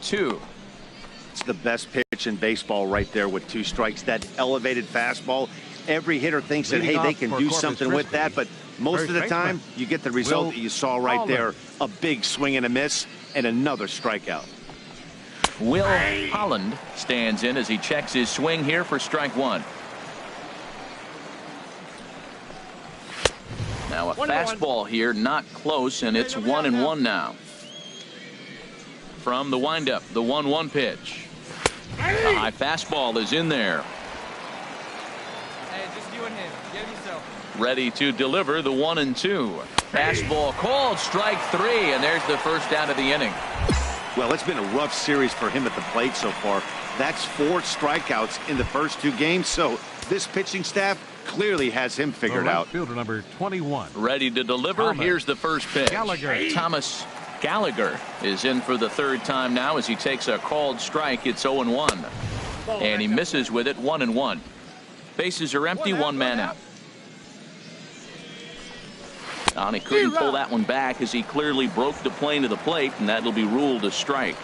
2. It's the best pitch in baseball right there with 2 strikes. That elevated fastball. Every hitter thinks that, hey, they can do something with that, but most of the time, you get the result that you saw right there. A big swing and a miss, and another strikeout. Will Holland stands in as he checks his swing here for strike 1. Now a fastball here, not close, and it's 1-1 now. From the windup, the 1-1 pitch. A high fastball is in there. Hey, just you and him. Get him yourself. Ready to deliver the 1-2. Fastball called, strike 3, and there's the first out of the inning. Well, it's been a rough series for him at the plate so far. That's 4 strikeouts in the first 2 games, so this pitching staff clearly has him figured out. Fielder number 21. Ready to deliver. Here's the first pitch. Gallagher. Thomas Gallagher is in for the 3rd time now as he takes a called strike. It's 0-1. And he misses with it, 1-1. Bases are empty, 1 man out. And he couldn't pull that one back as he clearly broke the plane to the plate, and that'll be ruled a strike.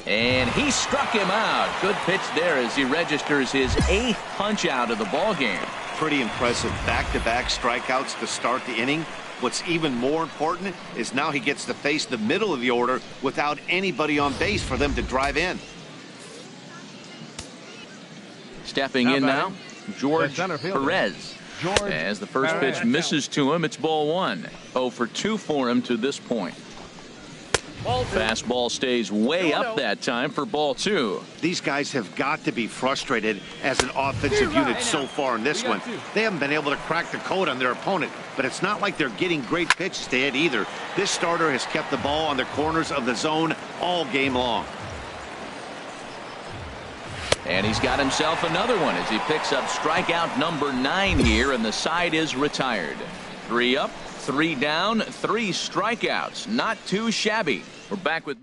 And he struck him out. Good pitch there as he registers his 8th punch out of the ball game. Pretty impressive back-to-back strikeouts to start the inning. What's even more important is now he gets to face the middle of the order without anybody on base for them to drive in. Stepping in now, George Perez. As the first pitch misses to him, it's ball 1. 0 for 2 for him to this point. Fastball stays way up that time for ball 2. These guys have got to be frustrated as an offensive unit so far in this one. They haven't been able to crack the code on their opponent, but it's not like they're getting great pitches to hit either. This starter has kept the ball on the corners of the zone all game long. And he's got himself another one as he picks up strikeout number 9 here, and the side is retired. 3 up, 3 down, 3 strikeouts. Not too shabby. We're back with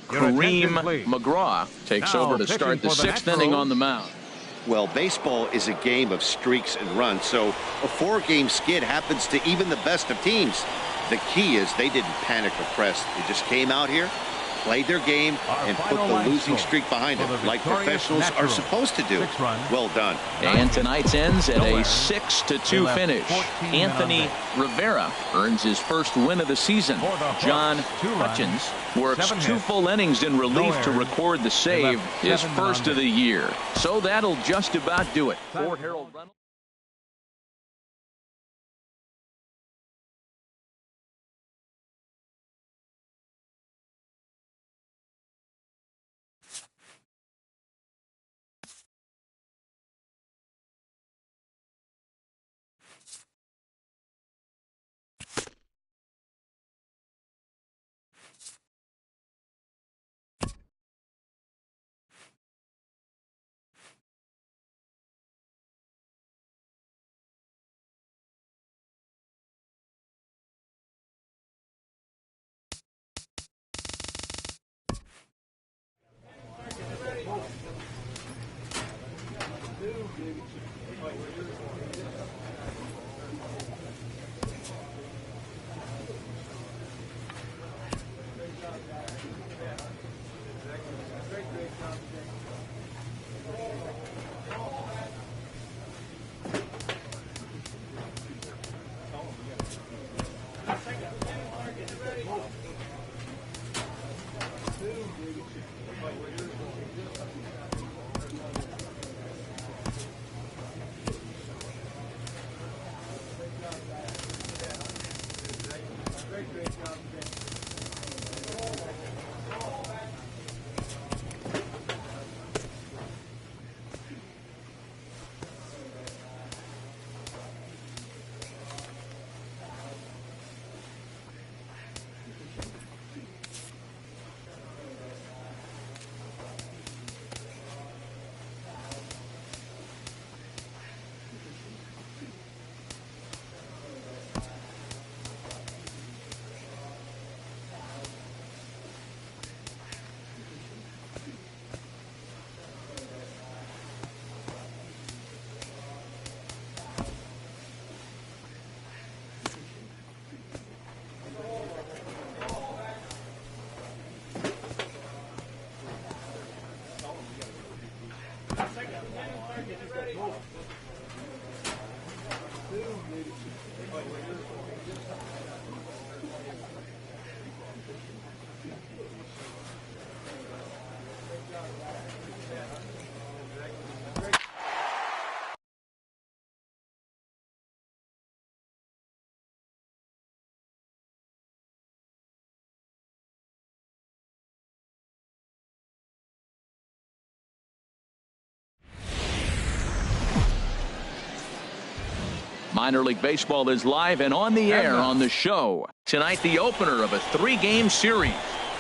Kareem McGraw. Takes over to start the 6th inning on the mound. Well, baseball is a game of streaks and runs, so a 4-game skid happens to even the best of teams. The key is they didn't panic or press. They just came out here, played their game, and put the losing streak behind them, like professionals are supposed to do. Well done. And tonight's ends at a 6-2 finish. Anthony Rivera earns his first win of the season. John Hutchins works 2 full innings in relief to record the save, his first of the year. So that'll just about do it. For Harold Reynolds. Minor League Baseball is live and on the air on the show. Tonight, the opener of a 3-game series.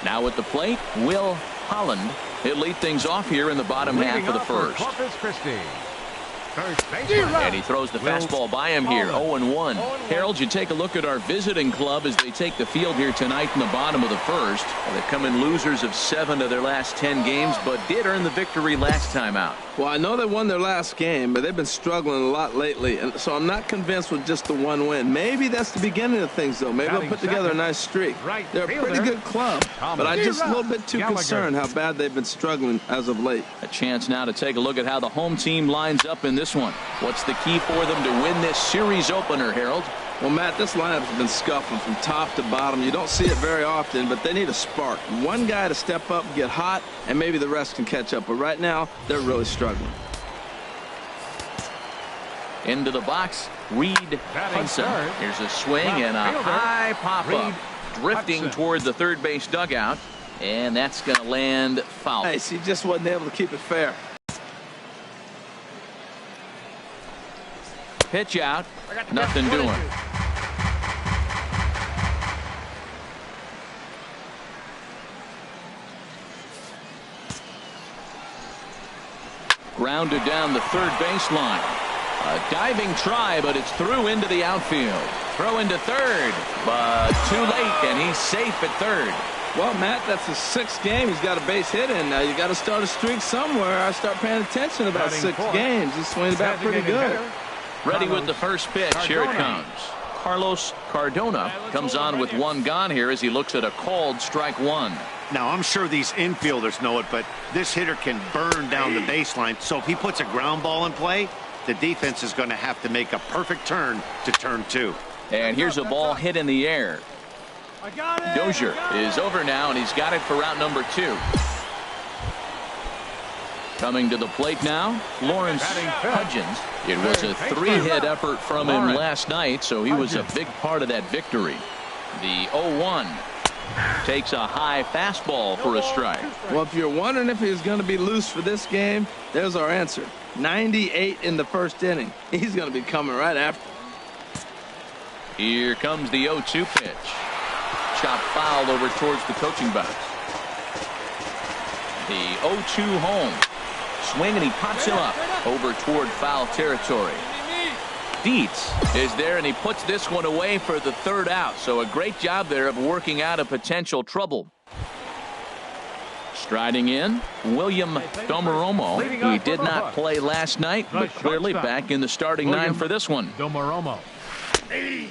Now at the plate, Will Holland. He'll lead things off here in the bottom half of the first. And he throws the fastball by him here, 0-1. Harold, you take a look at our visiting club as they take the field here tonight in the bottom of the first. They come in losers of 7 of their last 10 games, but did earn the victory last time out. Well, I know they won their last game, but they've been struggling a lot lately, and so I'm not convinced with just the 1 win. Maybe that's the beginning of things, though. Maybe they'll put together a nice streak. They're a pretty good club, but I'm just a little bit too concerned how bad they've been struggling as of late. A chance now to take a look at how the home team lines up in this one. What's the key for them to win this series opener, Harold? Well, Matt, this lineup's been scuffling from top to bottom. You don't see it very often, but they need a spark. One guy to step up, get hot, and maybe the rest can catch up. But right now, they're really struggling. Into the box, Reed Hudson. Here's a swing and a high pop-up. Drifting toward the third base dugout, and that's going to land foul. Nice. He just wasn't able to keep it fair. Pitch out, nothing doing. Grounded down the third baseline. A diving try, but it's through into the outfield. Throw into third, but too late, and he's safe at third. Well, Matt, that's his 6th game. He's got a base hit in. Now you got to start a streak somewhere. I start paying attention about 6 games. He's swinging back pretty good. Ready with the first pitch. Here it comes. Carlos Cardona comes on with 1 gone here as he looks at a called strike 1. Now, I'm sure these infielders know it, but this hitter can burn down the baseline. So if he puts a ground ball in play, the defense is going to have to make a perfect turn to turn 2. And here's a ball hit in the air. Dozier is over now, and he's got it for route number 2. Coming to the plate now, Lawrence Hudgens. It was a 3-hit effort from him last night, so he was a big part of that victory. The 0-1 takes a high fastball for a strike. Well, if you're wondering if he's going to be loose for this game, there's our answer. 98 in the first inning. He's going to be coming right after. Here comes the 0-2 pitch. Chopped foul over towards the coaching box. The 0-2 home. Swing, and he pops him up over toward foul territory. Dietz is there, and he puts this one away for the 3rd out. So a great job there of working out a potential trouble. Striding in, William Domoromo. He did not play last night, but clearly back in the starting 9 for this one. Domoromo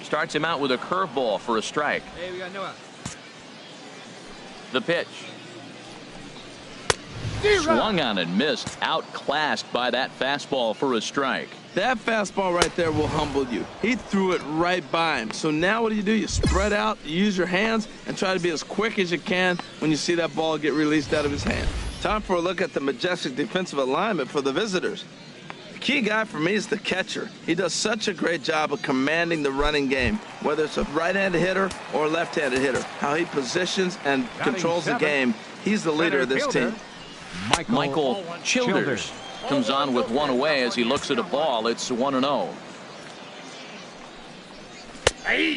starts him out with a curveball for a strike. Hey, we got no out. The pitch. Swung on and missed, outclassed by that fastball for a strike. That fastball right there will humble you. He threw it right by him. So now what do? You spread out, you use your hands, and try to be as quick as you can when you see that ball get released out of his hand. Time for a look at the majestic defensive alignment for the visitors. The key guy for me is the catcher. He does such a great job of commanding the running game, whether it's a right-handed hitter or a left-handed hitter. How he positions and controls the game. He's the leader of this team. Michael Childers comes on with 1 away as he looks at a ball. It's 1-0.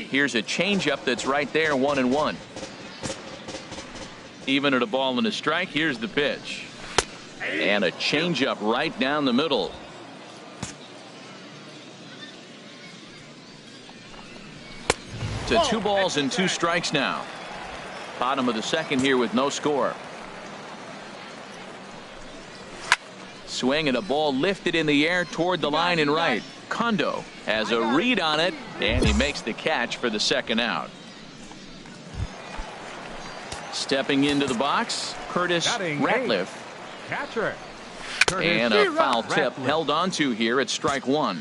Here's a changeup that's right there, 1-1. Even at a ball and a strike, here's the pitch. And a changeup right down the middle. To 2 balls and 2 strikes now. Bottom of the 2nd here with no score. Swing, and a ball lifted in the air toward the line and right. Kondo has a read on it, and he makes the catch for the 2nd out. Stepping into the box, Curtis Ratliff. Catcher. And a foul tip held onto here at strike 1.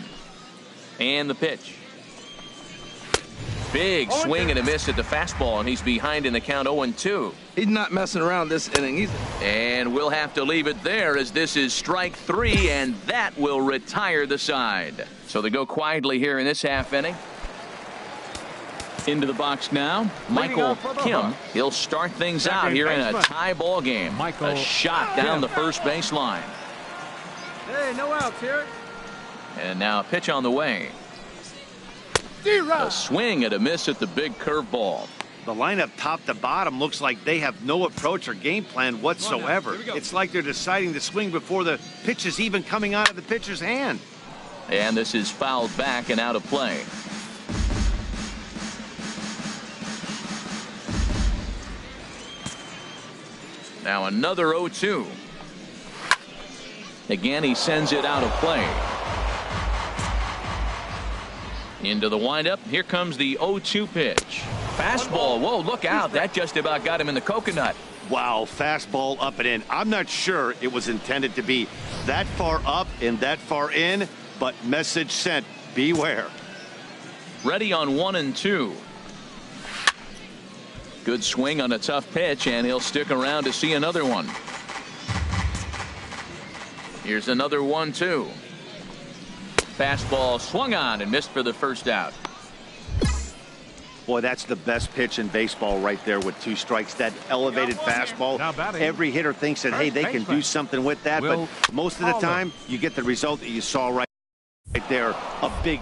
And the pitch. Big swing and a miss at the fastball, and he's behind in the count 0-2. He's not messing around this inning either. And we'll have to leave it there as this is strike 3, and that will retire the side. So they go quietly here in this half inning. Into the box now, Michael Kim. He'll start things out here in a tie ball game. A shot down the first baseline. Hey, no outs here. And now a pitch on the way. A swing and a miss at the big curveball. The lineup top to bottom looks like they have no approach or game plan whatsoever. It's like they're deciding to swing before the pitch is even coming out of the pitcher's hand. And this is fouled back and out of play. Now another 0-2. Again, he sends it out of play. Into the windup. Here comes the 0-2 pitch. Fastball. Whoa, look out. That just about got him in the coconut. Wow, fastball up and in. I'm not sure it was intended to be that far up and that far in, but message sent. Beware. Ready on 1-2. Good swing on a tough pitch, and he'll stick around to see another one. Here's another 1-2. Fastball swung on and missed for the first out. Boy, that's the best pitch in baseball right there with 2 strikes. That elevated fastball. Every hitter thinks that, hey, they can do something with that, but most of the time you get the result that you saw right there. A big,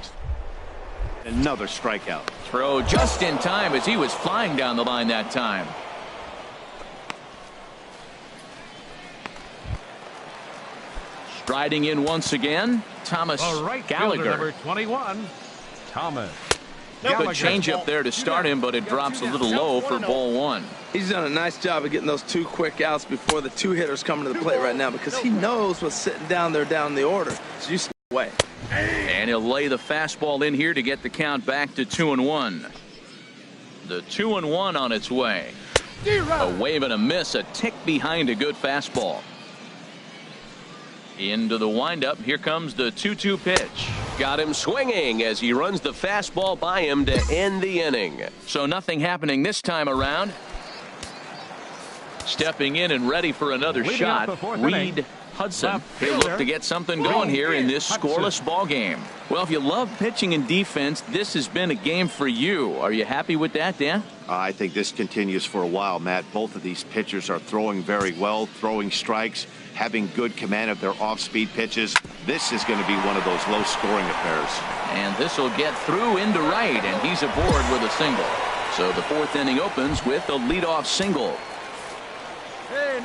another strikeout. Throw just in time as he was flying down the line that time. Striding in once again, Thomas Gallagher. Number 21, Thomas. Good changeup there to start him, but it drops a little low for ball 1. He's done a nice job of getting those 2 quick outs before the 2 hitters come to the plate right now, because he knows what's sitting down there down the order. So you stay away. And he'll lay the fastball in here to get the count back to 2-1. The 2-1 on its way. A wave and a miss, a tick behind a good fastball. Into the windup. Here comes the 2-2 pitch. Got him swinging as he runs the fastball by him to end the inning. So nothing happening this time around. Stepping in and ready for another shot, Reed Hudson. He'll look to get something going here in this scoreless ball game. Well, if you love pitching and defense, this has been a game for you. Are you happy with that, Dan? I think this continues for a while, Matt. Both of these pitchers are throwing very well, throwing strikes, having good command of their off-speed pitches. This is going to be one of those low-scoring affairs. And this will get through into right, and he's aboard with a single. So the 4th inning opens with a leadoff single.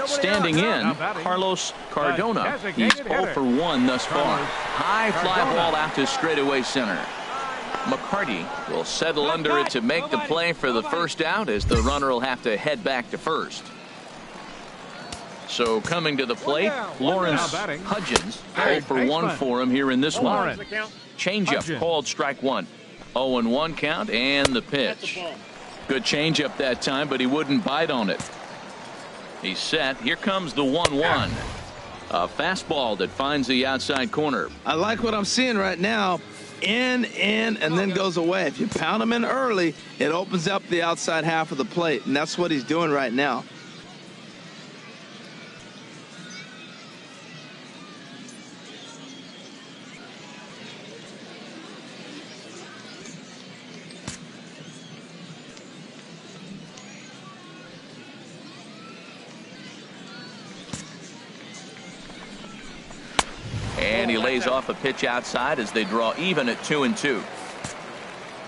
Standing in, Carlos Cardona. He's 0 for 1 thus far. High fly ball out to straightaway center. McCarty will settle under it to make the play for the first out, as the runner will have to head back to first. So coming to the plate, Lawrence Hudgens. 0 for 1 for him here in this one. Changeup called strike 1. 0-1 count and the pitch. Good changeup that time, but he wouldn't bite on it. He's set. Here comes the 1-1. A fastball that finds the outside corner. I like what I'm seeing right now. In, and then goes away. If you pound him in early, it opens up the outside half of the plate, and that's what he's doing right now. And he lays off a pitch outside as they draw even at 2-2.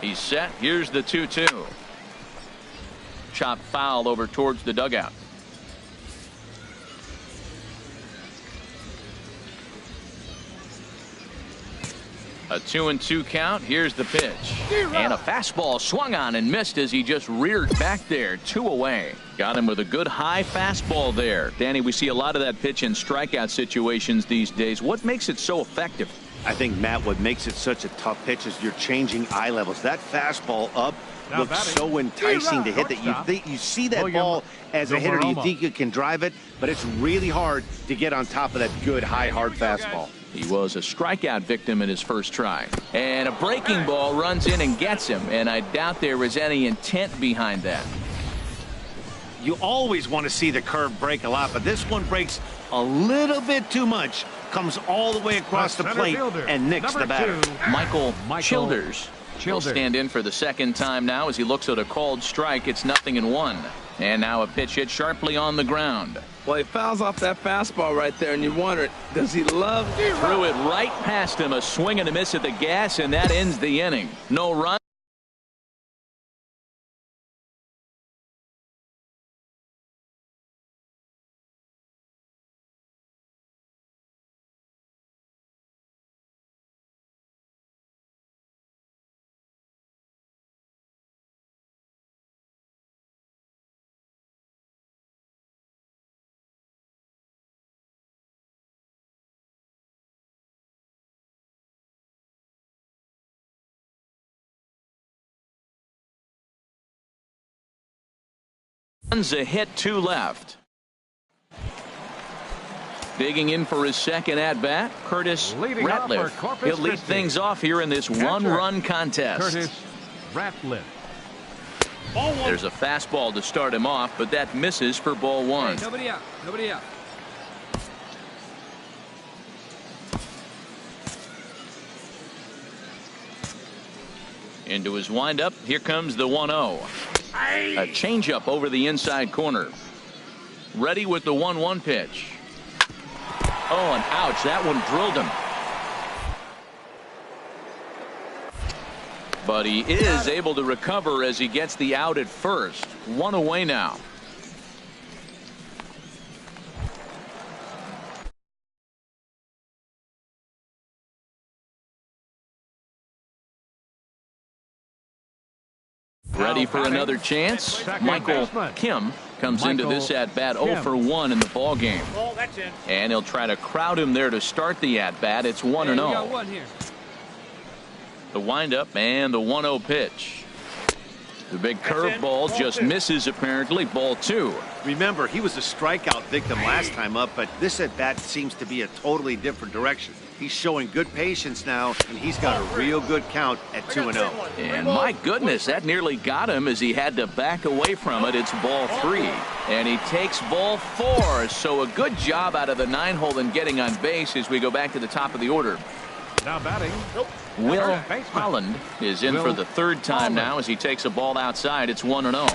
He's set. Here's the 2-2. Chop foul over towards the dugout. A 2-2 count. Here's the pitch. And a fastball swung on and missed as he just reared back there. 2 away. Got him with a good high fastball there. Danny, we see a lot of that pitch in strikeout situations these days. What makes it so effective? I think, Matt, what makes it such a tough pitch is you're changing eye levels. That fastball up looks so enticing to hit that you see that ball as a hitter, you think you can drive it, but it's really hard to get on top of that good high hard fastball. He was a strikeout victim in his first try. And a breaking ball runs in and gets him, and I doubt there was any intent behind that. You always want to see the curve break a lot, but this one breaks a little bit too much. Comes all the way across the plate and nicks the batter. Michael Childers will stand in for the second time now as he looks at a called strike. It's 0-1. And now a pitch hit sharply on the ground. Well, he fouls off that fastball right there, and you wonder, does he love? Threw it right past him, a swing and a miss at the gas, and that ends the inning. No run. Runs a hit, 2 left. Digging in for his second at-bat, Curtis Ratliff. He'll lead things off here in this one-run contest. Curtis Ratliff. There's a fastball to start him off, but that misses for ball 1. Hey, nobody out. Nobody out. Into his windup, here comes the 1-0. A changeup over the inside corner. Ready with the 1-1 pitch. Oh, and ouch, that one drilled him. But he is able to recover as he gets the out at first. 1 away now. Ready for another chance? Michael Kim comes into this at-bat 0 for 1 in the ball game. And he'll try to crowd him there to start the at-bat. It's 1-0. The windup and the 1-0 pitch. The big curveball just misses apparently. Ball 2. Remember, he was a strikeout victim last time up, but this at-bat seems to be a totally different direction. He's showing good patience now, and he's got a real good count at 2-0. And my goodness, that nearly got him as he had to back away from it. It's ball 3. And he takes ball 4. So a good job out of the 9-hole in getting on base as we go back to the top of the order. Now batting. Will Holland is in for the 3rd time now as he takes a ball outside. It's 1-0.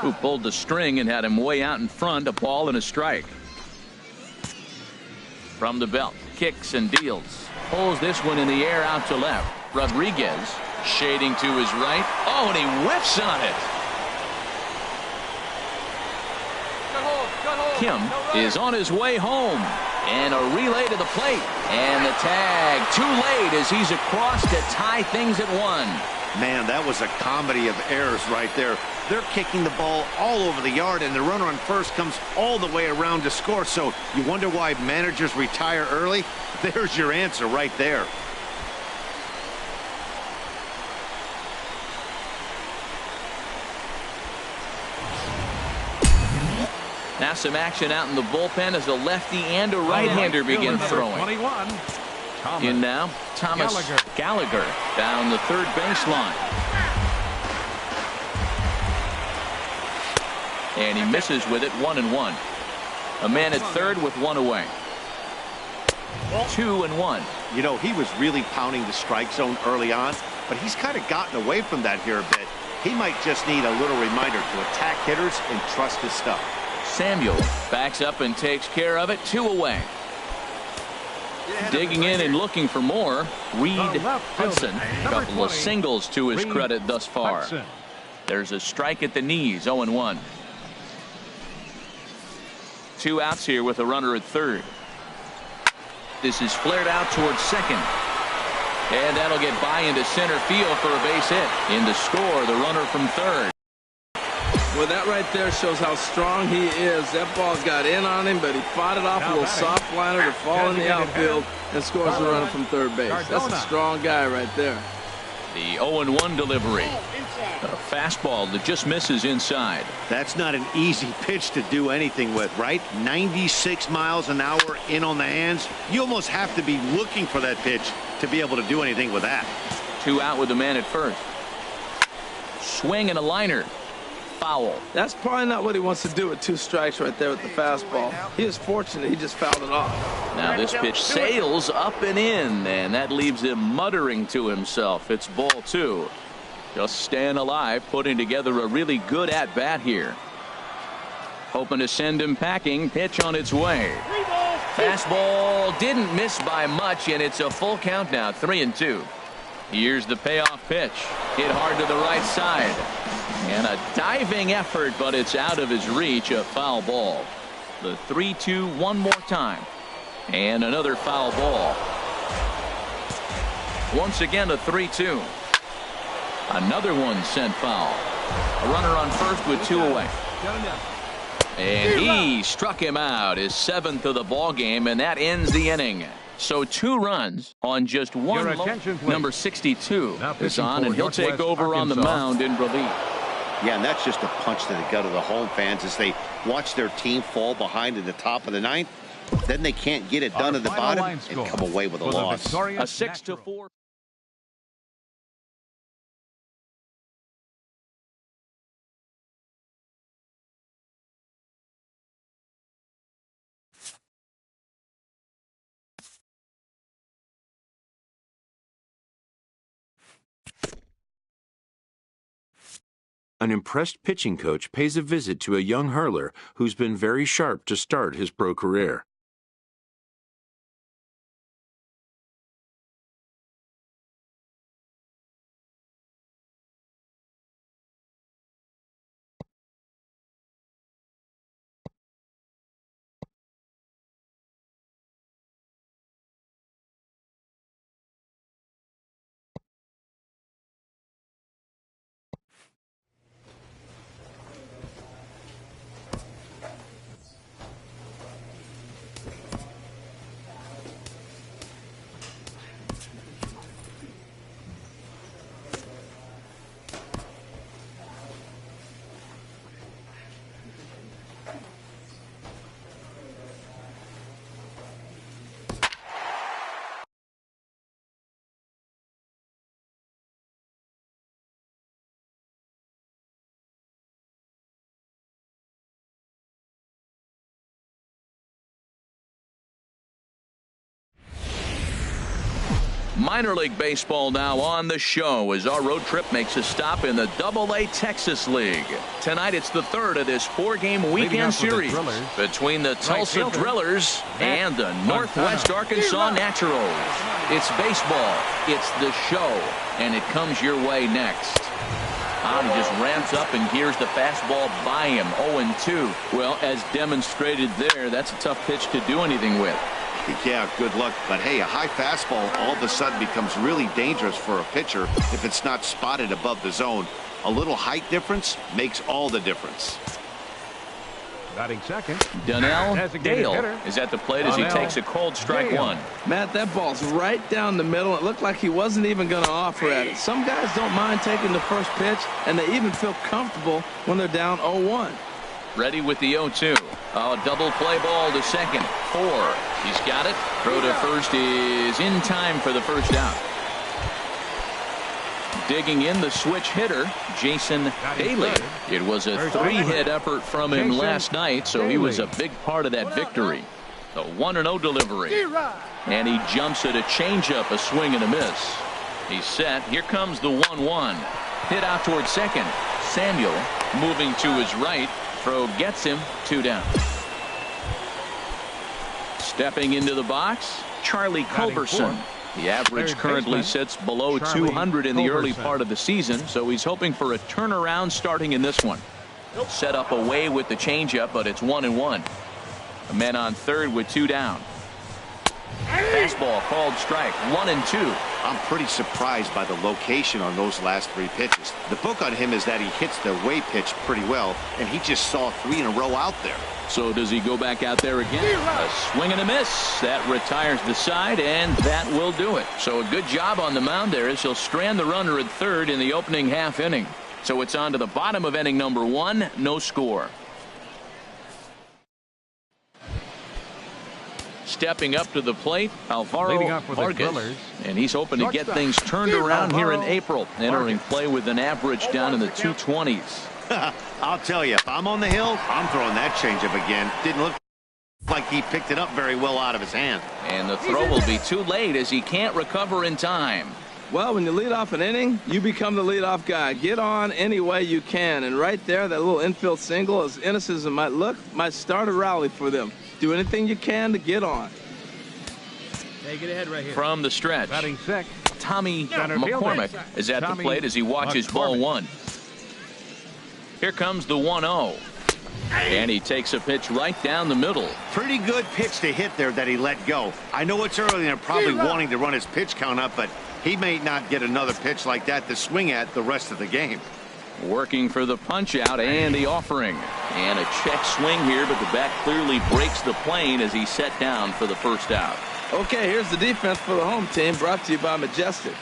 Who pulled the string and had him way out in front. A ball and a strike. From the belt. Kicks and deals. Pulls this one in the air out to left. Rodriguez shading to his right. Oh, and he whiffs on it. Kim is on his way home. And a relay to the plate. And the tag too late as he's across to tie things at 1. Man, that was a comedy of errors right there. They're kicking the ball all over the yard, and the runner on first comes all the way around to score. So you wonder why managers retire early? There's your answer right there. Now some action out in the bullpen as a lefty and a right-hander begin throwing. 21. In now, Thomas Gallagher down the third baseline. And he misses with it. 1-1. A man at third with 1 away. 2-1. You know, he was really pounding the strike zone early on, but he's kind of gotten away from that here a bit. He might just need a little reminder to attack hitters and trust his stuff. Samuel backs up and takes care of it. 2 away. Digging in and looking for more. Reed Hudson. A couple of singles to his credit thus far. There's a strike at the knees. 0-1. 2 outs here with a runner at third. This is flared out towards second. And that'll get by into center field for a base hit. In to score the runner from third. Well, that right there shows how strong he is. That ball got in on him, but he fought it off a little soft liner to fall in the outfield and scores the runner from third base. That's a strong guy right there. The 0-1 delivery. A fastball that just misses inside. That's not an easy pitch to do anything with, right? 96 miles an hour in on the hands. You almost have to be looking for that pitch to be able to do anything with that. 2 out with the man at first. Swing and a liner. Foul. That's probably not what he wants to do with 2 strikes right there with the fastball. He is fortunate he just fouled it off. Now this pitch sails up and in, and that leaves him muttering to himself. It's ball 2. Just staying alive, putting together a really good at-bat here. Hoping to send him packing. Pitch on its way. Fastball didn't miss by much, and it's a full count now. 3-2. Here's the payoff pitch. Hit hard to the right side. And a diving effort, but it's out of his reach. A foul ball. The 3-2 one more time. And another foul ball. Once again a 3-2. Another one sent foul. A runner on first with 2 away. And he struck him out. His 7th of the ball game, and that ends the inning. So 2 runs on just 1 low. Number 62 is on, and he'll take over on the mound in relief. Yeah, and that's just a punch to the gut of the home fans as they watch their team fall behind in the top of the ninth. Then they can't get it done at the bottom and come away with a loss. A 6-4. An impressed pitching coach pays a visit to a young hurler who's been very sharp to start his pro career. Minor League Baseball now on the show as our road trip makes a stop in the AA Texas League. Tonight it's the third of this four-game weekend series between the Tulsa Drillers and the Northwest Arkansas Naturals. It's baseball, it's the show, and it comes your way next. He just ramps up and gears the fastball by him. 0-2. Well, as demonstrated there, that's a tough pitch to do anything with. Yeah, good luck. But hey, a high fastball all of a sudden becomes really dangerous for a pitcher if it's not spotted above the zone. A little height difference makes all the difference. Batting second, Donnell Dale is at the plate as he takes a cold strike one. Matt, that ball's right down the middle. It looked like he wasn't even going to offer at it. Some guys don't mind taking the first pitch, and they even feel comfortable when they're down 0-1. Ready with the 0-2. Double play ball to second. 4. He's got it. Throw to first is in time for the first out. Digging in the switch hitter, Jason Daly. It was a 3-hit effort from him last night, so he was a big part of that victory. The 1-0 delivery. And he jumps at a changeup, a swing and a miss. He's set. Here comes the 1-1. Hit out towards second. Samuel moving to his right. Throw gets him. 2 down. Stepping into the box, Charlie Culberson. The average currently sits below 200 in the early part of the season, so he's hoping for a turnaround starting in this one. Set up away with the changeup, but it's 1-1. A man on third with 2 down. Fastball called strike. 1-2. I'm pretty surprised by the location on those last 3 pitches. The book on him is that he hits the away pitch pretty well, and he just saw 3 in a row out there. So does he go back out there again? A swing and a miss. That retires the side, and that will do it. So a good job on the mound there as he'll strand the runner at third in the opening half inning. So it's on to the bottom of inning number 1. No score. Stepping up to the plate, Alvaro Vargas, and he's hoping to get things turned around here in April, entering play with an average down in the 220s. I'll tell you, if I'm on the hill, I'm throwing that changeup again. Didn't look like he picked it up very well out of his hand. And the throw will be too late as he can't recover in time. Well, when you lead off an inning, you become the leadoff guy. Get on any way you can. And right there, that little infield single, as innocent as it might look, might start a rally for them. Do anything you can to get on. Hey, get ahead right here. From the stretch, batting sixth, Tommy McCormick is at the plate as he watches ball 1. Here comes the 1-0. And he takes a pitch right down the middle. Pretty good pitch to hit there that he let go. I know it's early and they're probably wanting to run his pitch count up, but he may not get another pitch like that to swing at the rest of the game. Working for the punch out and the offering. And a check swing here, but the bat clearly breaks the plane as he's set down for the first out. Okay, here's the defense for the home team, brought to you by Majestic.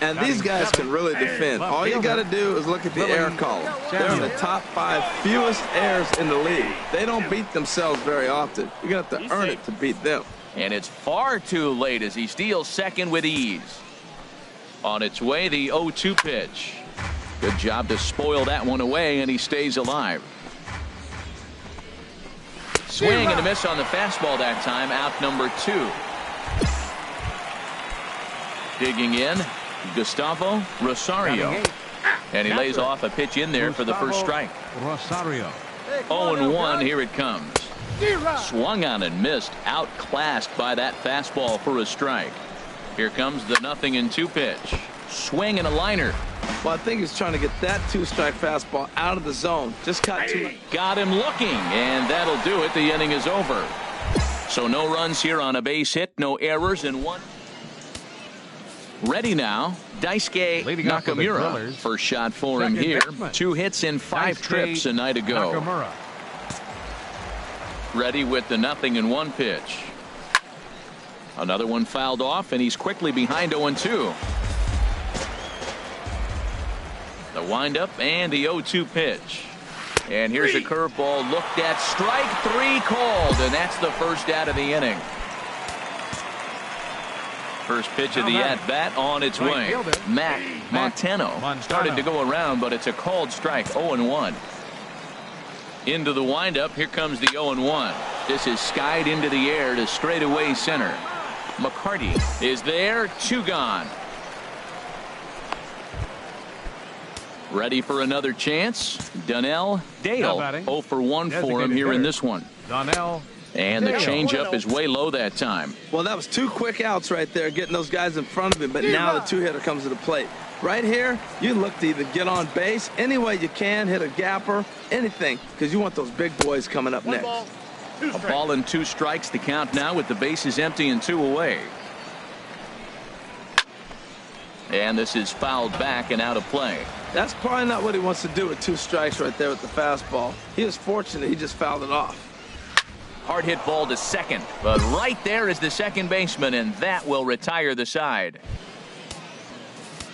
And these guys can really defend. All you got to do is look at the error column. They're in the top 5 fewest errors in the league. They don't beat themselves very often. You're going to have to earn it to beat them. And it's far too late as he steals second with ease. On its way, the 0-2 pitch. Good job to spoil that one away, and he stays alive. Swing and a miss on the fastball that time. Out number 2. Digging in, Gustavo Rosario. And he lays off a pitch in there for the first strike. Rosario. 0-1, here it comes. Swung on and missed, outclassed by that fastball for a strike. Here comes the 0-2 pitch. Swing and a liner. Well, I think he's trying to get that 2-strike fastball out of the zone. Just caught too. Got him looking, and that'll do it. The inning is over. So no runs here on a base hit, no errors, and one. Ready now, Daisuke Nakamura. First shot for him here. 2 hits in 5 trips a night ago. Nakamura. Ready with the 0-1 pitch. Another one fouled off, and he's quickly behind 0-2. The windup and the 0-2 pitch. And here's a curveball looked at. Strike 3 called, and that's the first out of the inning. First pitch of the at-bat on its way. Matt Montano started to go around, but it's a called strike. 0-1. Into the windup. Here comes the 0-1. This is skied into the air to straightaway center. McCarty is there. 2 gone. Ready for another chance. Donnell Dale. 0 for 1 for him here in this one. Donnell. And the changeup is way low that time. Well, that was 2 quick outs right there, getting those guys in front of him. But now the 2-hitter comes to the plate. Right here, you look to either get on base any way you can, hit a gapper, anything, because you want those big boys coming up next. A ball and 2 strikes to count now with the bases empty and 2 away. And this is fouled back and out of play. That's probably not what he wants to do with 2 strikes right there with the fastball. He is fortunate he just fouled it off. Hard hit ball to second, but right there is the second baseman, and that will retire the side.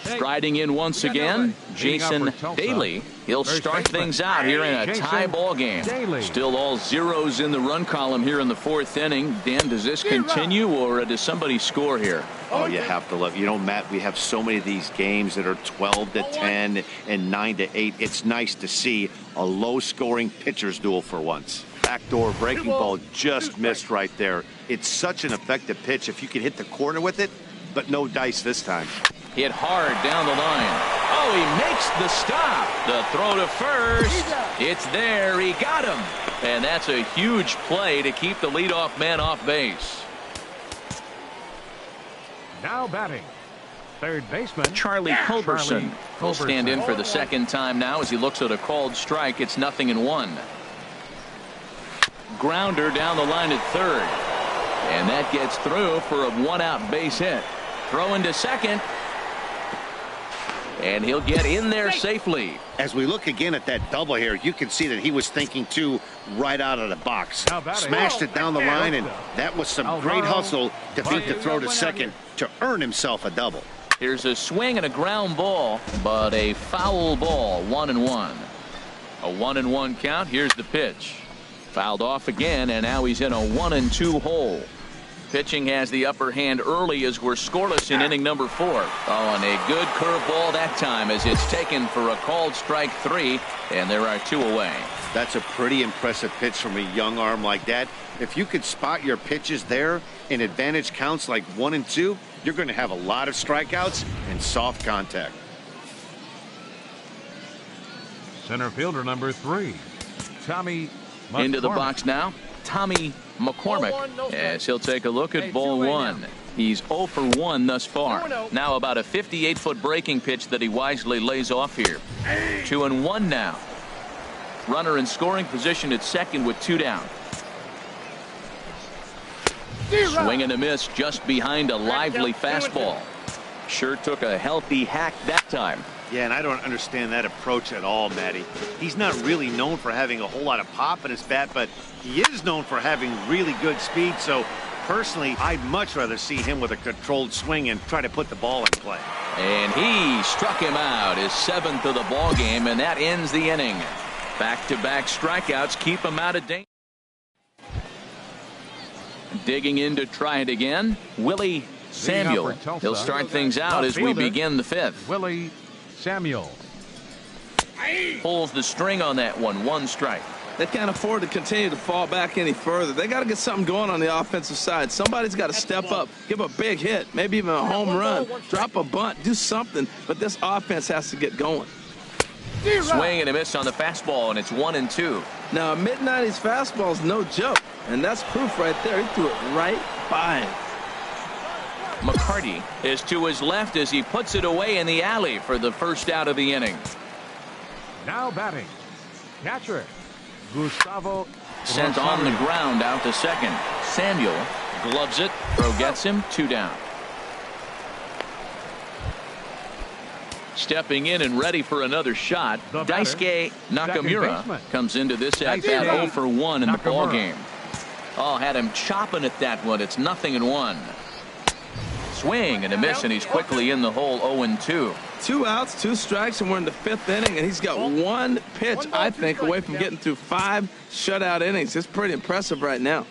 Striding in once again, Jason Daly. He'll start things out here in a tie ball game. Still all zeros in the run column here in the 4th inning. Dan, does this continue, or does somebody score here? Oh, you have to love. You know, Matt, we have so many of these games that are 12-10 and 9-8. It's nice to see a low-scoring pitcher's duel for once. Backdoor breaking ball just missed right there. It's such an effective pitch if you can hit the corner with it, but no dice this time. Hit hard down the line. Oh, he makes the stop. The throw to first. It's there. He got him. And that's a huge play to keep the leadoff man off base. Now batting, third baseman Charlie Culberson will stand in for the second time now as he looks at a called strike. It's 0-1. Grounder down the line at third. And that gets through for a 1-out base hit. Throw into second. And he'll get in there safely. As we look again at that double here, you can see that he was thinking too right out of the box. Smashed it down the line, and that was some great hustle to beat the throw to second to earn himself a double. Here's a swing and a ground ball, but a foul ball. 1-1. A 1-1 count. Here's the pitch. Fouled off again, and now he's in a 1-2 hole. Pitching has the upper hand early as we're scoreless in inning number 4. Oh, and a good curveball that time as it's taken for a called strike 3, and there are 2 away. That's a pretty impressive pitch from a young arm like that. If you could spot your pitches there in advantage counts like 1 and 2, you're going to have a lot of strikeouts and soft contact. center fielder number 3, Tommy McCormick. Into the box now, Tommy McCormick, as he'll take a look at ball 1. He's 0 for 1 thus far. Now about a 58-foot breaking pitch that he wisely lays off here. 2-1 now. Runner in scoring position at second with 2 down. Swing and a miss just behind a lively fastball. Sure took a healthy hack that time. Yeah, and I don't understand that approach at all, Matty. He's not really known for having a whole lot of pop in his bat, but he is known for having really good speed. So personally, I'd much rather see him with a controlled swing and try to put the ball in play. And he struck him out, his 7th of the ball game, and that ends the inning. Back-to-back strikeouts keep him out of danger. Digging in to try it again, Willie Samuel. He'll start things out as we begin the 5th. Willie Samuel. Pulls the string on that one strike. They can't afford to continue to fall back any further. They got to get something going on the offensive side. Somebody's got to step up, give a big hit, maybe even a home run, drop a bunt, do something. But this offense has to get going. Swing and a miss on the fastball, and it's 1-2. Now, a mid-90s fastball is no joke, and that's proof right there. He threw it right by him. McCarty is to his left as he puts it away in the alley for the first out of the inning. Now batting, catcher Gustavo. Sent on the ground out to second. Samuel gloves it. Throw gets him. 2 down. Stepping in and ready for another shot, Daisuke Nakamura comes into this at bat 0 for 1 in the ball game. Oh, had him chopping at that one. It's 0-1. Swing and a miss, and he's quickly in the hole. 0-2. 2 outs, 2 strikes, and we're in the 5th inning, and he's got 1 pitch, I think, away from getting through 5 shutout innings. It's pretty impressive right now.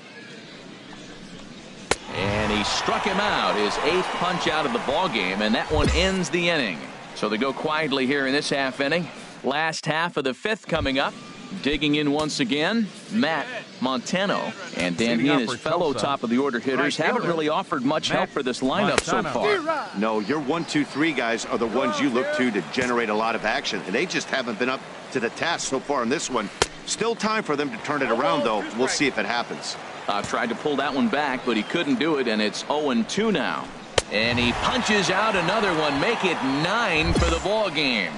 And he struck him out, his 8th punch out of the ball game, and that one ends the inning. So they go quietly here in this half inning. Last half of the 5th coming up. Digging in once again, Matt Montano. And Dan, he and his fellow top of the order hitters haven't really offered much help for this lineup so far. No, your 1, 2, 3 guys are the ones you look to generate a lot of action, and they just haven't been up to the task so far in this one. Still time for them to turn it around, though. We'll see if it happens. Tried to pull that one back, but he couldn't do it, and it's 0-2 now. And he punches out another one, make it 9 for the ball game.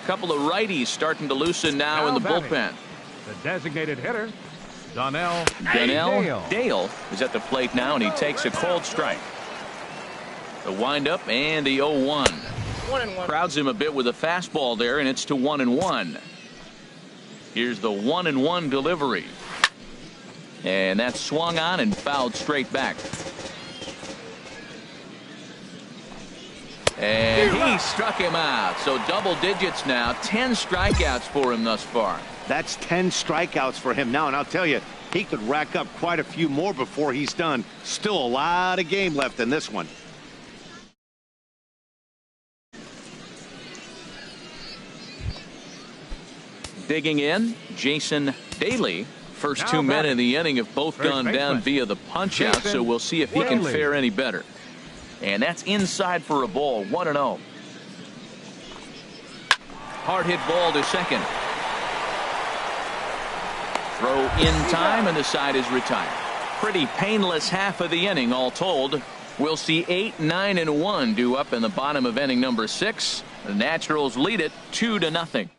A couple of righties starting to loosen now in the bullpen. The designated hitter, Donnell Dale is at the plate now, and he takes a cold strike. The windup and the 0-1. Crowds him a bit with a fastball there, and it's to 1-1. Here's the 1-1 delivery. And that's swung on and fouled straight back. And he struck him out. So double digits now. 10 strikeouts for him thus far. That's 10 strikeouts for him now, and I'll tell you, he could rack up quite a few more before he's done. Still a lot of game left in this one. Digging in, Jason Daly. First 2 men in the inning have both gone down via the punch out, so we'll see if he can fare any better. And that's inside for a ball. 1-0. Hard hit ball to second. Throw in time, and the side is retired. Pretty painless half of the inning all told. We'll see 8, 9, and 1 due up in the bottom of inning number 6. The Naturals lead it 2-0.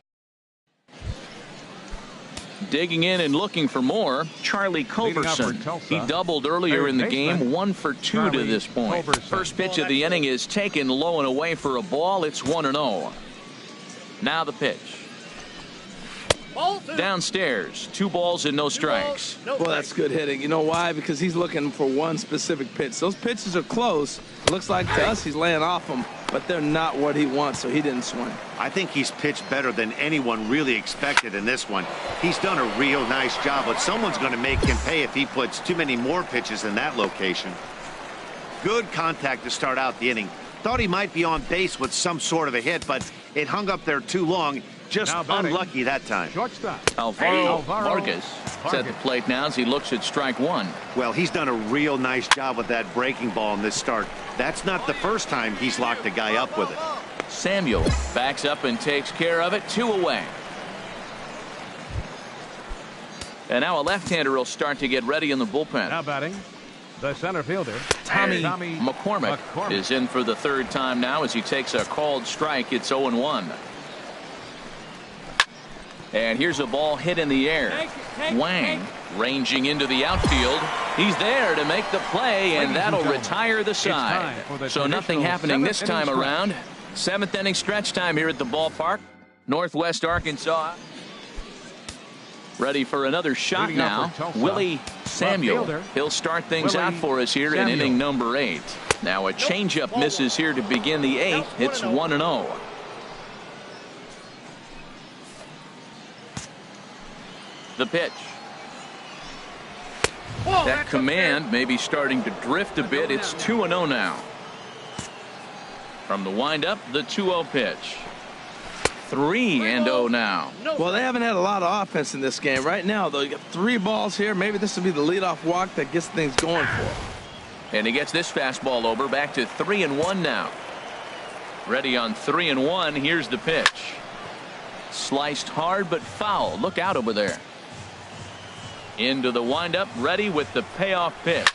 Digging in and looking for more, Charlie Culberson. He doubled earlier in the game, 1 for 2 to this point. First pitch of the inning is taken low and away for a ball. It's 1-0. Now the pitch. Downstairs, 2 balls and no strikes. Well, that's good hitting. You know why? Because he's looking for one specific pitch. Those pitches are close. It looks like to us he's laying off them, but they're not what he wants, so he didn't swing. I think he's pitched better than anyone really expected in this one. He's done a real nice job, but someone's going to make him pay if he puts too many more pitches in that location. Good contact to start out the inning. Thought he might be on base with some sort of a hit, but it hung up there too long. Just unlucky that time. Shortstop Alvaro Vargas is at the plate now as he looks at strike 1. Well, he's done a real nice job with that breaking ball in this start. That's not the first time he's locked a guy up with it. Samuel backs up and takes care of it. 2 away. And now a left-hander will start to get ready in the bullpen. Now batting, the center fielder, Tommy McCormick is in for the 3rd time now as he takes a called strike. It's 0-1. And here's a ball hit in the air. Wang ranging into the outfield. He's there to make the play, and that'll retire the side. So nothing happening this time around. 7th inning stretch time here at the ballpark. Northwest Arkansas. Ready for another shot Leading now, off for Tulsa, Willie Samuel. fielder, He'll start things Willie out for us here Samuel. in inning number 8. Now a changeup misses here to begin the 8th. It's 1-0. The pitch. That command may be starting to drift a bit. It's 2-0 now. From the windup, the 2-0 pitch. 3-0 now. Well, they haven't had a lot of offense in this game. Right now, though, you got 3 balls here. Maybe this will be the leadoff walk that gets things going for him. And he gets this fastball over. Back to 3-1 now. Ready on 3-1. Here's the pitch. Sliced hard but foul. Look out over there. Into the windup. Ready with the payoff pitch.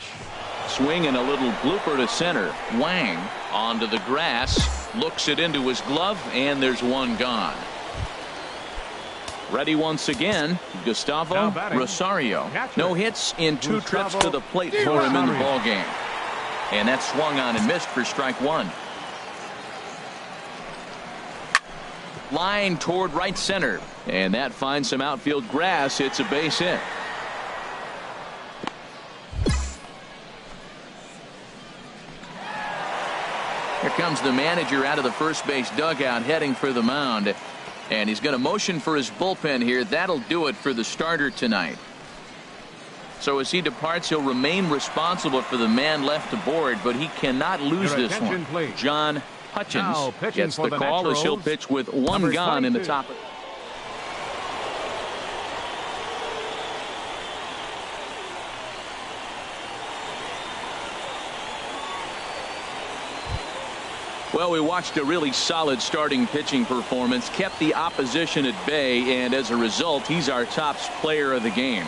Swing and a little blooper to center. Wang onto the grass. Looks it into his glove, and there's one gone. Ready once again, Gustavo Rosario. No hits in 2 trips to the plate for him in the ball game. And that swung on and missed for strike 1. Line toward right center, and that finds some outfield grass. It's a base hit. Here comes the manager out of the first base dugout heading for the mound. And he's going to motion for his bullpen here. That'll do it for the starter tonight. So as he departs, he'll remain responsible for the man left aboard, but he cannot lose Your this attention, one. please. John Hutchins Now pitching gets for the the call as he'll Naturals, pitch with one number gone in the 22. top. Well, we watched a really solid starting pitching performance, kept the opposition at bay, and as a result, he's our top player of the game.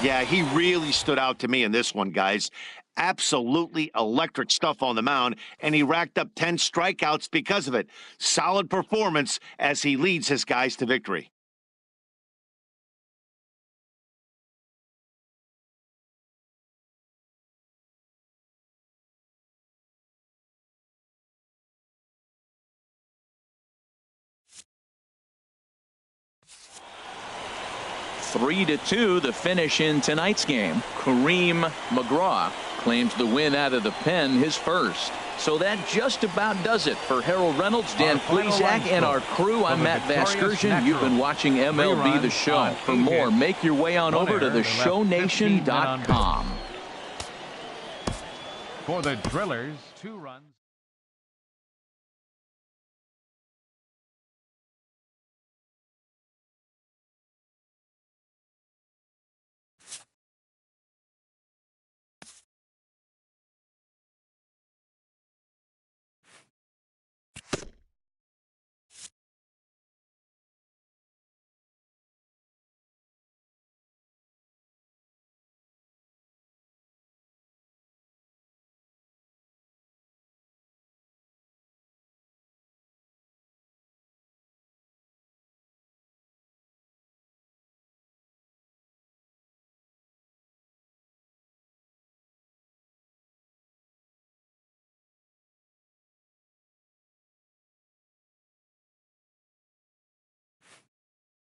Yeah, he really stood out to me in this one, guys. Absolutely electric stuff on the mound, and he racked up 10 strikeouts because of it. Solid performance as he leads his guys to victory. Three to 2, the finish in tonight's game. Kareem McGraw claims the win out of the pen, his first. So that just about does it for Harold Reynolds, Dan Plesac, and our crew. I'm Matt Vasgersian. You've been watching MLB The Show. For more, make your way on over to theshownation.com. For the Drillers, 2 runs.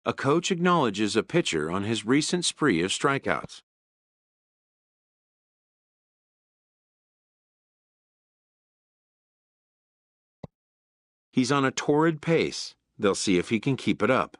A coach acknowledges a pitcher on his recent spree of strikeouts. He's on a torrid pace. They'll see if he can keep it up.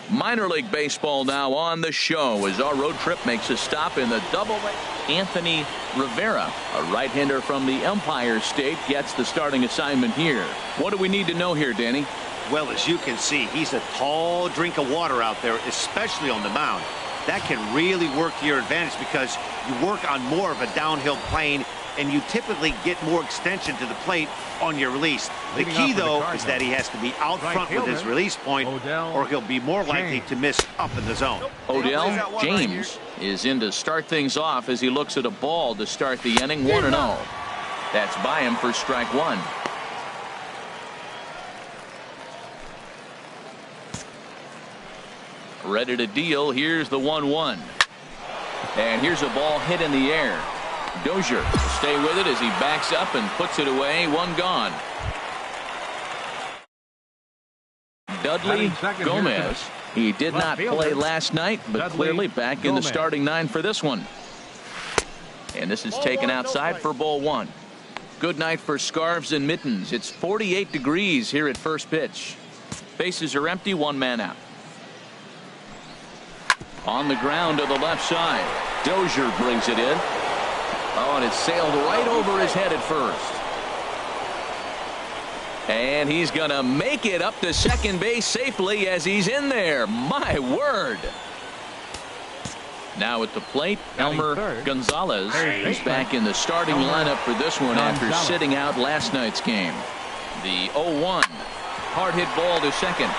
Minor League Baseball now on the show as our road trip makes a stop in the Double-A. Anthony Rivera, a right-hander from the Empire State, gets the starting assignment here. What do we need to know here, Danny? Well, as you can see, he's a tall drink of water out there, especially on the mound. That can really work to your advantage because you work on more of a downhill plane and you typically get more extension to the plate on your release. The key, though, is that he has to be out front with his release point, or he'll be more likely to miss up in the zone. Odell James is in to start things off as he looks at a ball to start the inning. 1-0. That's by him for strike one. Ready to deal. Here's the 1-1. And here's a ball hit in the air. Dozier will stay with it as he backs up and puts it away. One gone. Dudley Gomez. He did not play last night, but clearly back in the starting nine for this one. And this is taken outside for ball one. Good night for scarves and mittens. It's 48 degrees here at first pitch. Bases are empty. One man out. On the ground to the left side. Dozier brings it in. Oh, and it sailed right over his head at first. And he's going to make it up to second base safely as he's in there. My word. Now at the plate, Elmer Gonzalez is back in the starting lineup for this one after sitting out last night's game. The 0-1. Hard hit ball to second.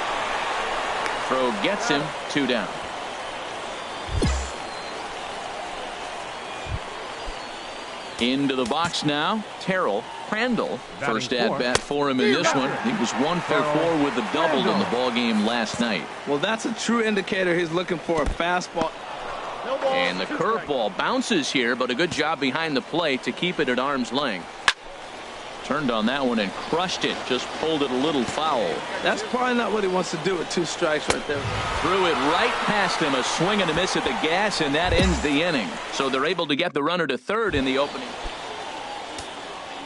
Throw gets him. 2 down. Into the box now, Terrell Crandall. First at bat for him in this one. He was 1 for 4 with the double in the ball game last night. Well, that's a true indicator he's looking for a fastball. And the curveball bounces here, but a good job behind the plate to keep it at arm's length. Turned on that one and crushed it. Just pulled it a little foul. That's probably not what he wants to do with 2 strikes right there. Threw it right past him. A swing and a miss at the gas, and that ends the inning. So they're able to get the runner to third in the opening.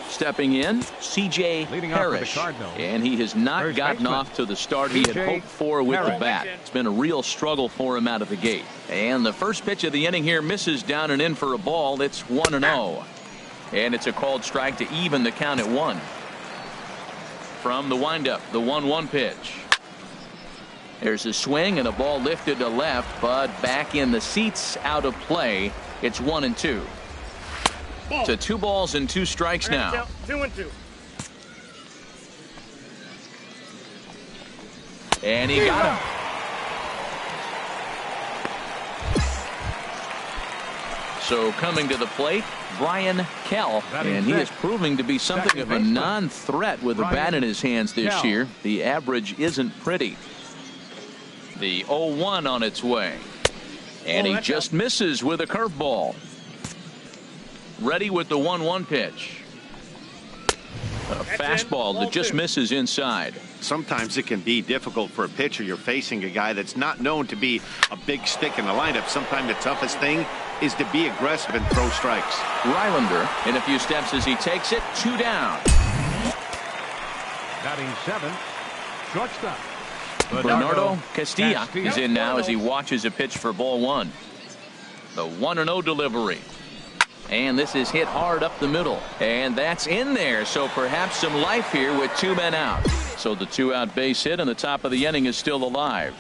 Stepping in, C.J. Parrish. And he has not gotten off to the start he had hoped for with the bat. It's been a real struggle for him out of the gate. And the first pitch of the inning here misses down and in for a ball. It's 1-0. And it's a called strike to even the count at 1. From the windup, the 1-1 pitch. There's a swing and a ball lifted to left, but back in the seats, out of play. It's 1-2. To 2 balls and 2 strikes now. 2-2. And he got him. So coming to the plate, Brian Kell, and he is proving to be something of a non-threat with the bat in his hands this year. The average isn't pretty. The 0-1 on its way. And he just misses with a curveball. Ready with the 1-1 pitch. A fastball that just misses inside. Sometimes it can be difficult for a pitcher. You're facing a guy that's not known to be a big stick in the lineup. Sometimes the toughest thing is to be aggressive and throw strikes. Rylander in a few steps as he takes it. 2 down. Batting 7. Shortstop. Bernardo Castilla is in now as he watches a pitch for ball one. The 1-0 delivery. And this is hit hard up the middle. And that's in there. So perhaps some life here with 2 men out. So the 2-out base hit and the top of the inning is still alive.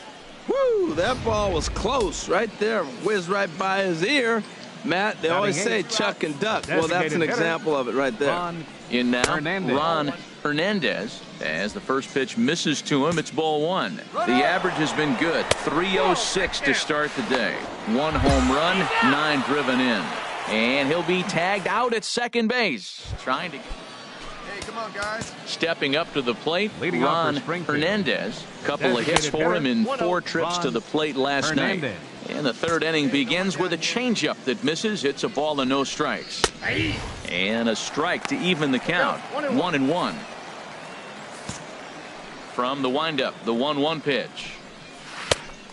Woo, that ball was close right there. Whizzed right by his ear. Matt, they always say chuck and duck. Well, that's an example of it right there. In now, Ron Hernandez. As the first pitch misses to him, it's ball one. The average has been good. 306 to start the day. 1 home run, 9 driven in. And he'll be tagged out at second base. Trying to... Hey, come on, guys. Stepping up to the plate, Ron Hernandez. Couple of hits for him in 4 trips to the plate last night. And the third inning begins with a changeup that misses. It's a ball and no strikes. And a strike to even the count. 1-1. From the windup, the 1-1 pitch.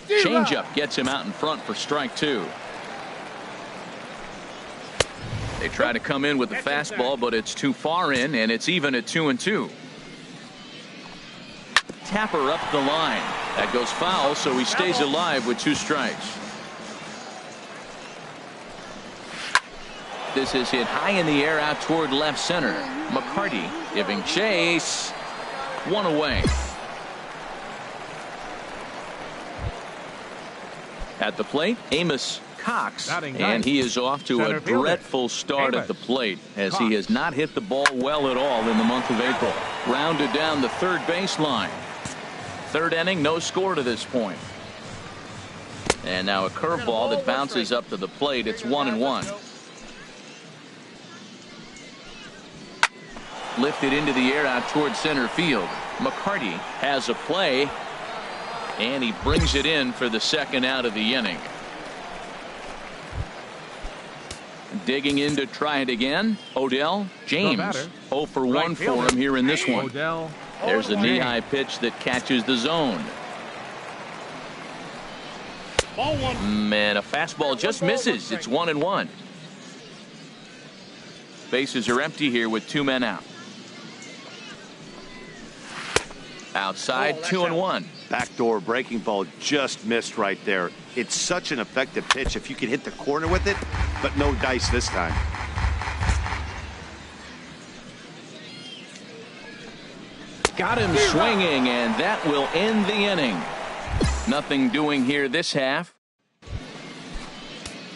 Changeup gets him out in front for strike 2. They try to come in with the fastball, but it's too far in, and it's even at 2-2. Tapper up the line. That goes foul, so he stays alive with 2 strikes. This is hit high in the air out toward left center. McCarty giving chase. 1 away. At the plate, Amos Cox, and he is off to a dreadful start at the plate as he has not hit the ball well at all in the month of April. Rounded down the third baseline. Third inning, no score to this point. And now a curveball that bounces up to the plate. It's 1-1. Lifted into the air out toward center field. McCarty has a play, and he brings it in for the second out of the inning. Digging in to try it again, Odell James. 0 for 1 for him here in this one. There's a knee-high pitch that catches the zone. Man, a fastball just misses. It's 1-1. Bases are empty here with 2 men out. Outside, 2-1. Backdoor breaking ball just missed right there. It's such an effective pitch if you can hit the corner with it, but no dice this time. Got him swinging, and that will end the inning. Nothing doing here this half.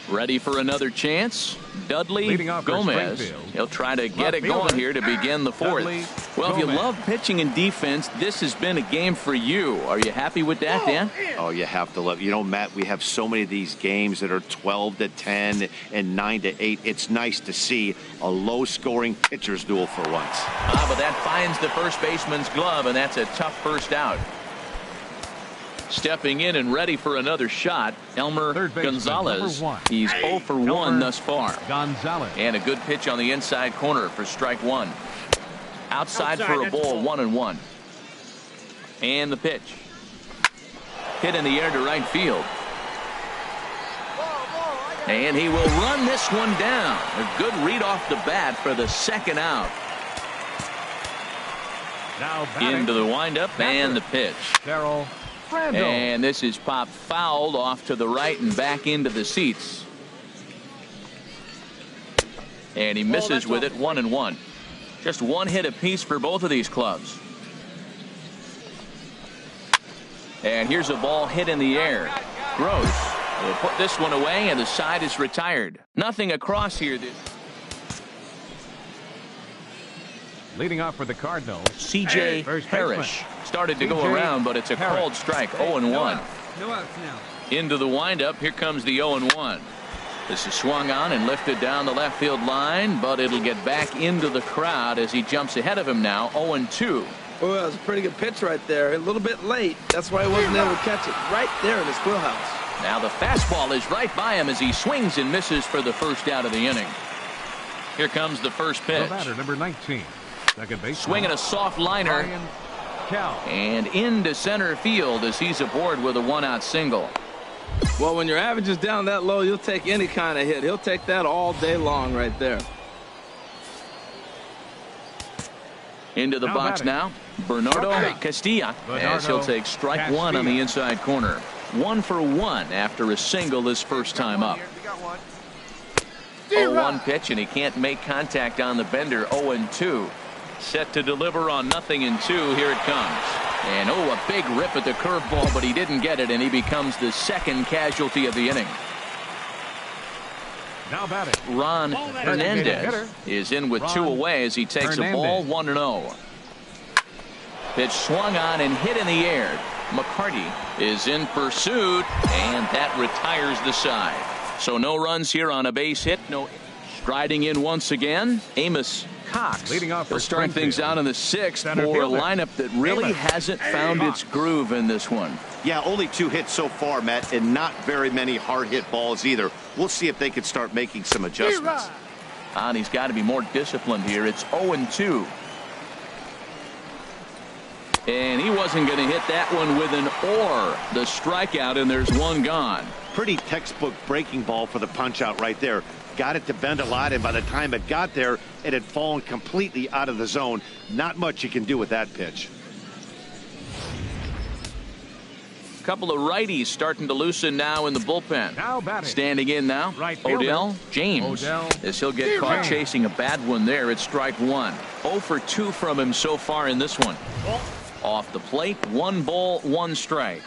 Ready for another chance. Dudley Gomez. He'll try to get it going here to begin the fourth. Well, if you love pitching and defense, this has been a game for you. Are you happy with that, Dan? Oh, you have to love. You know, Matt, we have so many of these games that are 12-10 and 9-8. It's nice to see a low-scoring pitcher's duel for once. But that finds the first baseman's glove, and that's a tough first out. Stepping in and ready for another shot, Elmer Gonzalez. He's 0 for 1 thus far. And a good pitch on the inside corner for strike 1. Outside for a ball, 1-1. And the pitch. Hit in the air to right field. And he will run this one down. A good read off the bat for the second out. Into the windup and the pitch. And this is popped fouled off to the right and back into the seats. And he misses with it, 1-1. Just 1 hit apiece for both of these clubs. And here's a ball hit in the air. Gross will put this one away, and the side is retired. Nothing across here. Leading off for the Cardinals, C.J. Parrish started to go around, but it's a called strike. 0-1. No outs now. Into the windup. Here comes the 0-1. This is swung on and lifted down the left field line, but it'll get back into the crowd as he jumps ahead of him now. 0-2. Well, that was a pretty good pitch right there. A little bit late. That's why he wasn't able to catch it right there in his wheelhouse. Now the fastball is right by him as he swings and misses for the first out of the inning. Here comes the first pitch. The batter, number 19. Second base. Swinging a soft liner. And into center field as he's aboard with a 1-out single. Well, when your average is down that low, you'll take any kind of hit. He'll take that all day long right there. Into the box now. Bernardo Castilla, as he'll take strike one on the inside corner. 1 for 1 after a single his first time up. 0-1 pitch, and he can't make contact on the bender. 0-2. Set to deliver on 0-2. Here it comes. And a big rip at the curveball, but he didn't get it, and he becomes the second casualty of the inning. Now batting. Ron Hernandez is in with 2 away as he takes a ball 1-0. Pitch swung on and hit in the air. McCarty is in pursuit, and that retires the side. So no runs here on a base hit. No. Striding in once again, Amos Cox. Leading off for They'll start things out in the 6th Center for a fielder. lineup that really hasn't found its groove in this one. Yeah, only 2 hits so far, Matt, and not very many hard hit balls either. We'll see if they can start making some adjustments. And he's got to be more disciplined here. It's 0-2. And he wasn't going to hit that one with an or. The strikeout, and there's one gone. Pretty textbook breaking ball for the punch out right there. Got it to bend a lot, and by the time it got there, it had fallen completely out of the zone. Not much you can do with that pitch. A couple of righties starting to loosen now in the bullpen. Now batting. Standing in now, Right fielder. Odell James. As he'll get caught chasing a bad one there. It's strike 1. 0 for 2 from him so far in this one. Off the plate, 1 ball, 1 strike.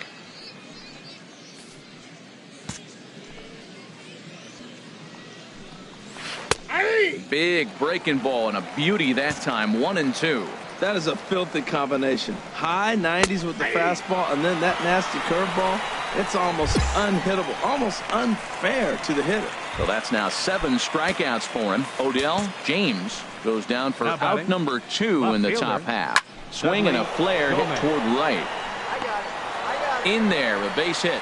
Big breaking ball and a beauty that time. 1-2. That is a filthy combination. High 90s with the fastball, and then that nasty curveball. It's almost unhittable, almost unfair to the hitter. So that's now 7 strikeouts for him. Odell James goes down for out number 2 in the top half. Swing and a flare hit toward right. In there, a base hit.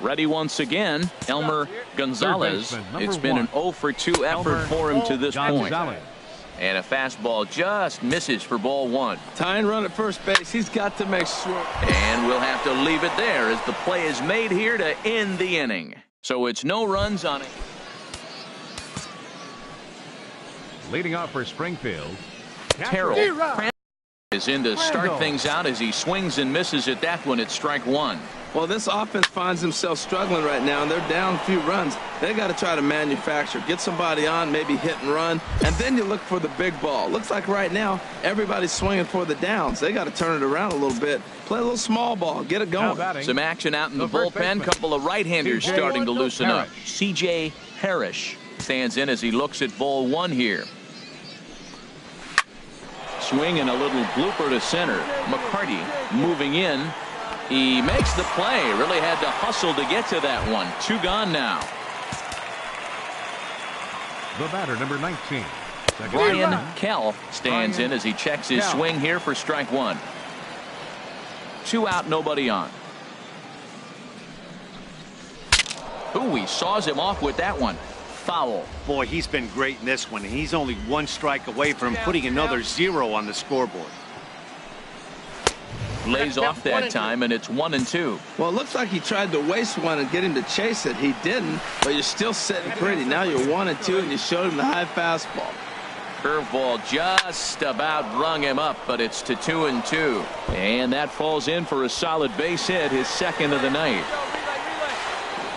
Ready once again, Elmer Gonzalez. It's been an 0 for 2 effort for him to this point. And a fastball just misses for ball 1. Tying run at first base. He's got to make sure. And we'll have to leave it there as the play is made here to end the inning. So it's no runs on it. Leading off for Springfield. Terrell is in to start things out as he swings and misses at that one. It's strike 1. Well, this offense finds themselves struggling right now, and they're down a few runs. They got to try to manufacture, get somebody on, maybe hit and run, and then you look for the big ball. Looks like right now everybody's swinging for the downs. They got to turn it around a little bit, play a little small ball, get it going. Some action out in the bullpen. Couple of right-handers starting to loosen up. C.J. Parrish stands in as he looks at ball 1 here. Swing and a little blooper to center. McCarty moving in. He makes the play. Really had to hustle to get to that one. 2 gone now. The batter, number 19. Brian Kell stands in as he checks his swing here for strike 1. 2 out, nobody on. Ooh, he saws him off with that one. Foul. Boy, he's been great in this one. He's only 1 strike away from putting another 0 on the scoreboard. Lays off that time, and it's 1-2. Well, it looks like he tried to waste one and get him to chase it. He didn't, but you're still sitting pretty. Now you're 1-2, and you showed him the high fastball. Curveball just about rung him up, but it's to 2-2. And that falls in for a solid base hit, his 2nd of the night.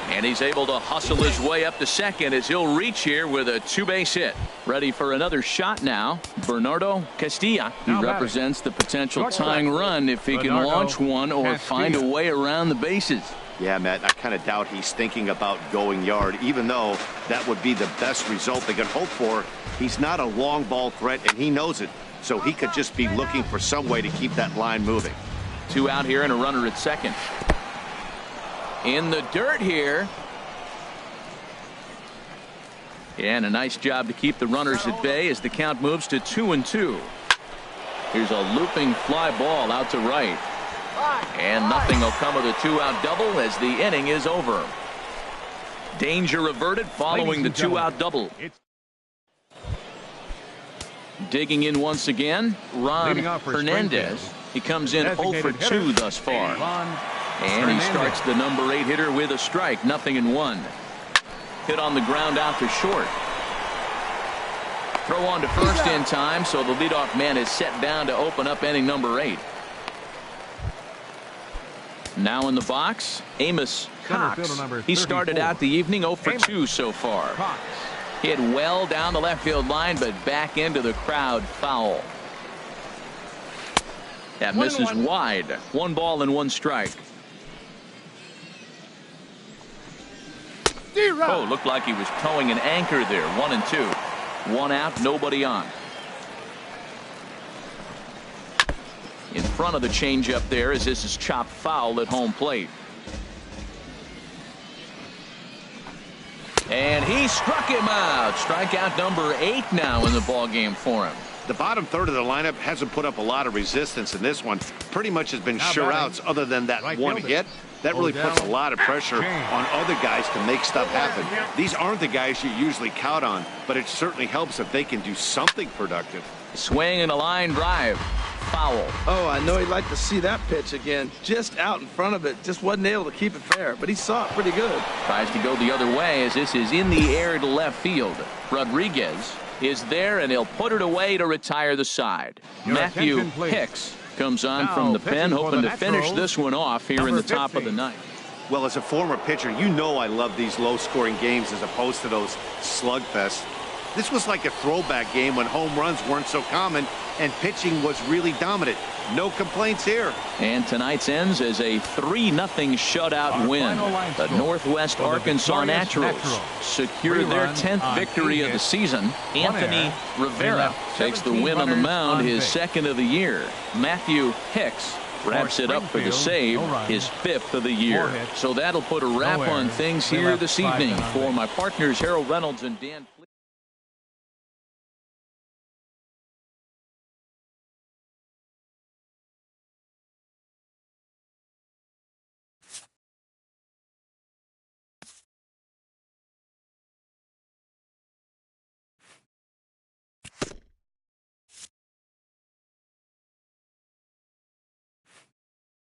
And he's able to hustle his way up to second as he'll reach here with a 2-base hit. Ready for another shot now. Bernardo Castilla. He represents the potential tying run if he can launch one or find a way around the bases. Yeah, Matt, I kind of doubt he's thinking about going yard, even though that would be the best result they could hope for. He's not a long ball threat, and he knows it. So he could just be looking for some way to keep that line moving. 2 out here and a runner at second. In the dirt here. And a nice job to keep the runners at bay as the count moves to 2-2. Here's a looping fly ball out to right. And nothing will come of the 2-out double as the inning is over. Danger averted following the 2-out double. Digging in once again, Ron Hernandez. He comes in 0 for 2 thus far. And he starts the number 8 hitter with a strike. 0-1. Hit on the ground out to short. Throw on to first in time, so the leadoff man is set down to open up inning number 8. Now in the box, Amos Cox. He started out the evening 0 for 2 so far. Hit well down the left field line, but back into the crowd foul. That misses wide. 1 ball and 1 strike. Oh, looked like he was towing an anchor there. 1 and 2. 1 out, nobody on. In front of the changeup there, as this is chopped foul at home plate. And he struck him out. Strikeout number 8 now in the ballgame for him. The bottom third of the lineup hasn't put up a lot of resistance in this one. Pretty much has been sure outs other than that one hit. That really puts a lot of pressure on other guys to make stuff happen. These aren't the guys you usually count on, but it certainly helps if they can do something productive. Swing and a line drive. Foul. Oh, I know he'd like to see that pitch again. Just out in front of it. Just wasn't able to keep it fair, but he saw it pretty good. Tries to go the other way as this is in the air to left field. Rodriguez is there, and he'll put it away to retire the side. Matthew Hicks comes on from the pen, hoping to finish this one off here in the top of the ninth. Well, as a former pitcher, you know I love these low-scoring games as opposed to those slugfests. This was like a throwback game when home runs weren't so common and pitching was really dominant. No complaints here. And tonight's ends as a 3-0 shutout win. The Northwest Arkansas Naturals secure their 10th victory of the season. Anthony Rivera takes the win on the mound, his 2nd of the year. Matthew Hicks wraps it up for the save, his 5th of the year. So that'll put a wrap on things here this evening. For my partners Harold Reynolds and Dan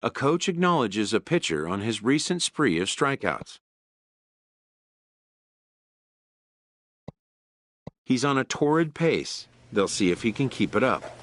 A coach acknowledges a pitcher on his recent spree of strikeouts. He's on a torrid pace. They'll see if he can keep it up.